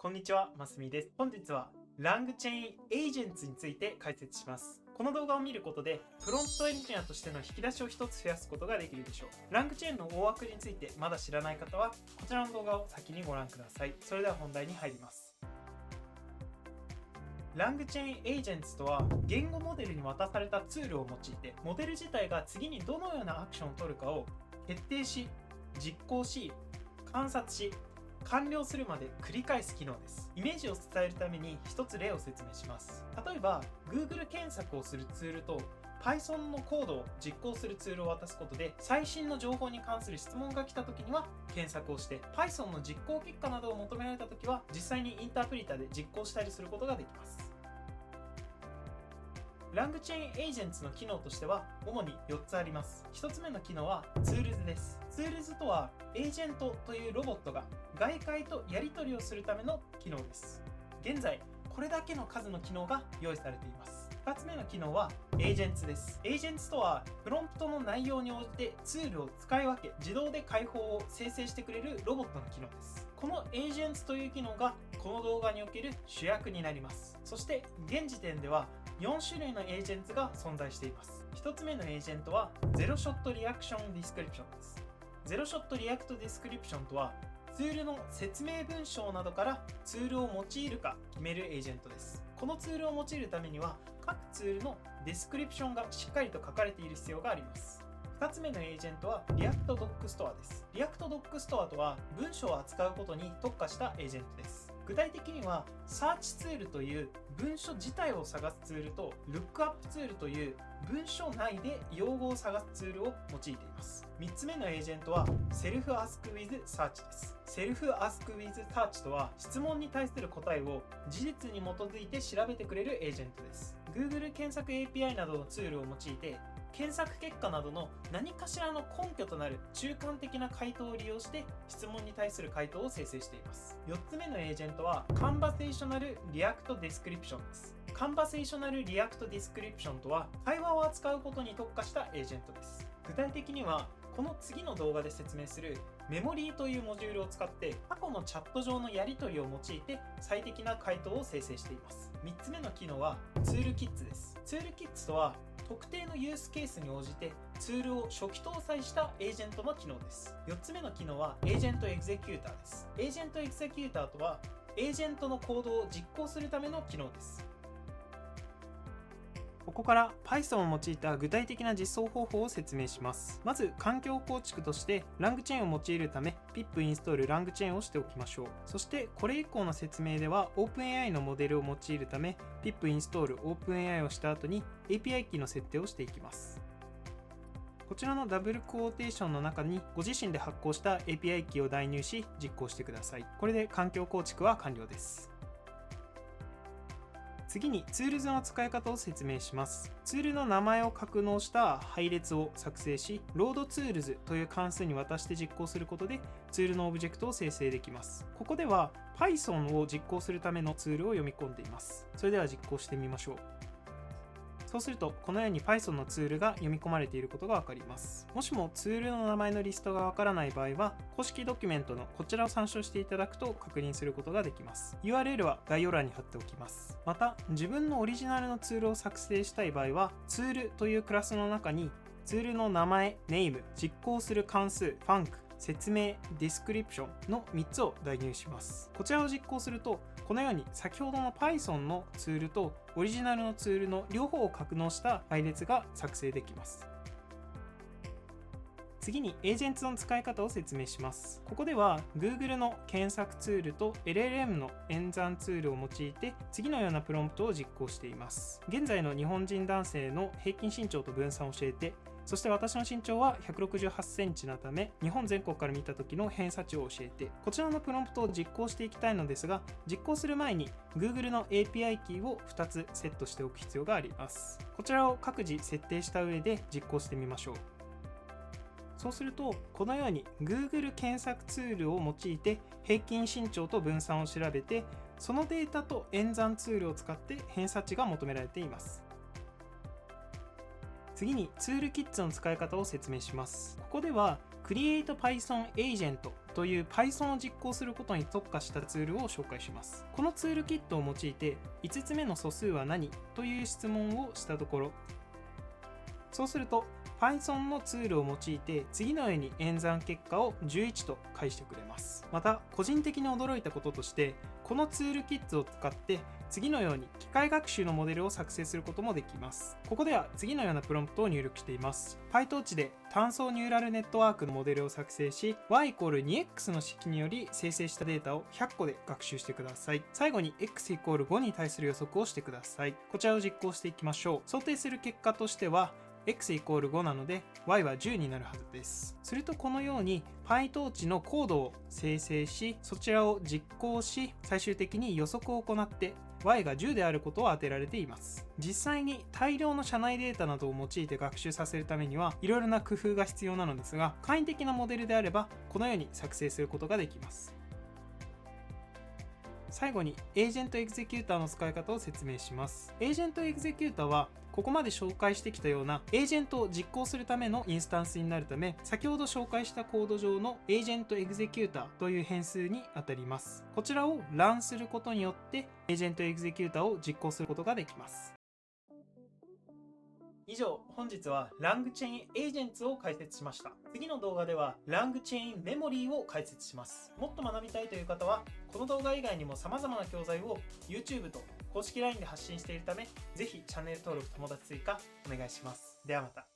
こんにちは、ますみです。本日は LangChain Agents について解説します。この動画を見ることで、プロンプトエンジニアとしての引き出しを一つ増やすことができるでしょう。LangChain の大枠についてまだ知らない方は、こちらの動画を先にご覧ください。それでは本題に入ります。LangChain Agents とは、言語モデルに渡されたツールを用いて、モデル自体が次にどのようなアクションを取るかを決定し、実行し、観察し、完了するまで繰り返す機能です。イメージを伝えるために一つ例を説明します。例えば Google 検索をするツールと Python のコードを実行するツールを渡すことで、最新の情報に関する質問が来た時には検索をして、 Python の実行結果などを求められた時は実際にインタープリターで実行したりすることができます。LangChain Agents の機能としては主に4つあります。1つ目の機能は Tools です。Tools とはエージェントというロボットが外界とやり取りをするための機能です。現在これだけの数の機能が用意されています。2つ目の機能は Agents です。Agents とはプロンプトの内容に応じてツールを使い分け、自動で解放を生成してくれるロボットの機能です。この Agents という機能がこの動画における主役になります。そして現時点では4種類のエージェントが存在しています。1つ目のエージェントはゼロショットリアクションディスクリプションです。ゼロショットリアクトディスクリプションとはツールの説明文章などからツールを用いるか決めるエージェントです。このツールを用いるためには各ツールのディスクリプションがしっかりと書かれている必要があります。2つ目のエージェントは ReactDocStore です。ReactDocStore とは文章を扱うことに特化したエージェントです。具体的にはサーチツールという文書自体を探すツールとルックアップツールという文書内で用語を探すツールを用いています。3つ目のエージェントは Self-Ask-with-Search です。Self-Ask-with-Search とは質問に対する答えを事実に基づいて調べてくれるエージェントです。 Google 検索 API などのツールを用いて検索結果などの何かしらの根拠となる中間的な回答を利用して質問に対する回答を生成しています。4つ目のエージェントは Conversational React Description です。Conversational React Description とは会話を扱うことに特化したエージェントです。具体的にはこの次の動画で説明するメモリーというモジュールを使って過去のチャット上のやり取りを用いて最適な回答を生成しています。3つ目の機能はツールキッズです。ツールキッズとは特定のユースケースに応じてツールを初期搭載したエージェントの機能です。4つ目の機能はエージェントエグゼキューターです。エージェントエグゼキューターとはエージェントの行動を実行するための機能です。ここから Python を用いた具体的な実装方法を説明します。まず環境構築として LangChain を用いるため pip インストール LangChain をしておきましょう。そしてこれ以降の説明では OpenAI のモデルを用いるため pip インストール OpenAI をした後に API キーの設定をしていきます。こちらのダブルクォーテーションの中にご自身で発行した API キーを代入し実行してください。これで環境構築は完了です。次にツールズの使い方を説明します。ツールの名前を格納した配列を作成し、ロードツールズという関数に渡して実行することでツールのオブジェクトを生成できます。ここでは Python を実行するためのツールを読み込んでいます。それでは実行してみましょう。そうするとこのように Python のツールが読み込まれていることがわかります。もしもツールの名前のリストがわからない場合は公式ドキュメントのこちらを参照していただくと確認することができます。 URL は概要欄に貼っておきます。また自分のオリジナルのツールを作成したい場合はツールというクラスの中にツールの名前、ネーム、実行する関数、ファンク、説明、ディスクリプションの3つを代入します。こちらを実行するとこのように先ほどの Python のツールとオリジナルのツールの両方を格納した配列が作成できます。次にエージェントの使い方を説明します。ここでは Google の検索ツールと LLM の演算ツールを用いて次のようなプロンプトを実行しています。現在の日本人男性の平均身長と分散を教えて、そして私の身長は168センチなため日本全国から見た時の偏差値を教えて、こちらのプロンプトを実行していきたいのですが、実行する前に Google の API キーを2つセットしておく必要があります。こちらを各自設定した上で実行してみましょう。そうするとこのように Google 検索ツールを用いて平均身長と分散を調べて、そのデータと演算ツールを使って偏差値が求められています。次にツールキッズの使い方を説明します。ここでは Create Python Agent という Python を実行することに特化したツールを紹介します。このツールキットを用いて5つ目の素数は何という質問をしたところ、そうすると Python のツールを用いて次のように演算結果を11と返してくれます。また個人的に驚いたこととして、このツールキットを使って次のように機械学習のモデルを作成することもできます。ここでは次のようなプロンプトを入力しています。PyTorch で単層ニューラルネットワークのモデルを作成し、y=2x の式により生成したデータを100個で学習してください。最後に x=5 に対する予測をしてください。こちらを実行していきましょう。想定する結果としてはx=5 なので y は10になるはずです。するとこのように PyTorch のコードを生成し、そちらを実行し、最終的に予測を行って y が10であることを当てられています。実際に大量の社内データなどを用いて学習させるためにはいろいろな工夫が必要なのですが、簡易的なモデルであればこのように作成することができます。最後にエージェントエグゼキューターの使い方を説明します。エージェントエグゼキューターはここまで紹介してきたようなエージェントを実行するためのインスタンスになるため、先ほど紹介したコード上のエージェントエグゼキューターという変数にあたります。こちらをランすることによってエージェントエグゼキューターを実行することができます。以上、本日は LangChain Agents を解説しました。次の動画では LangChain Memory を解説します。もっと学びたいという方は、この動画以外にも様々な教材を YouTube と公式 LINE で発信しているため、ぜひチャンネル登録、友達追加お願いします。ではまた。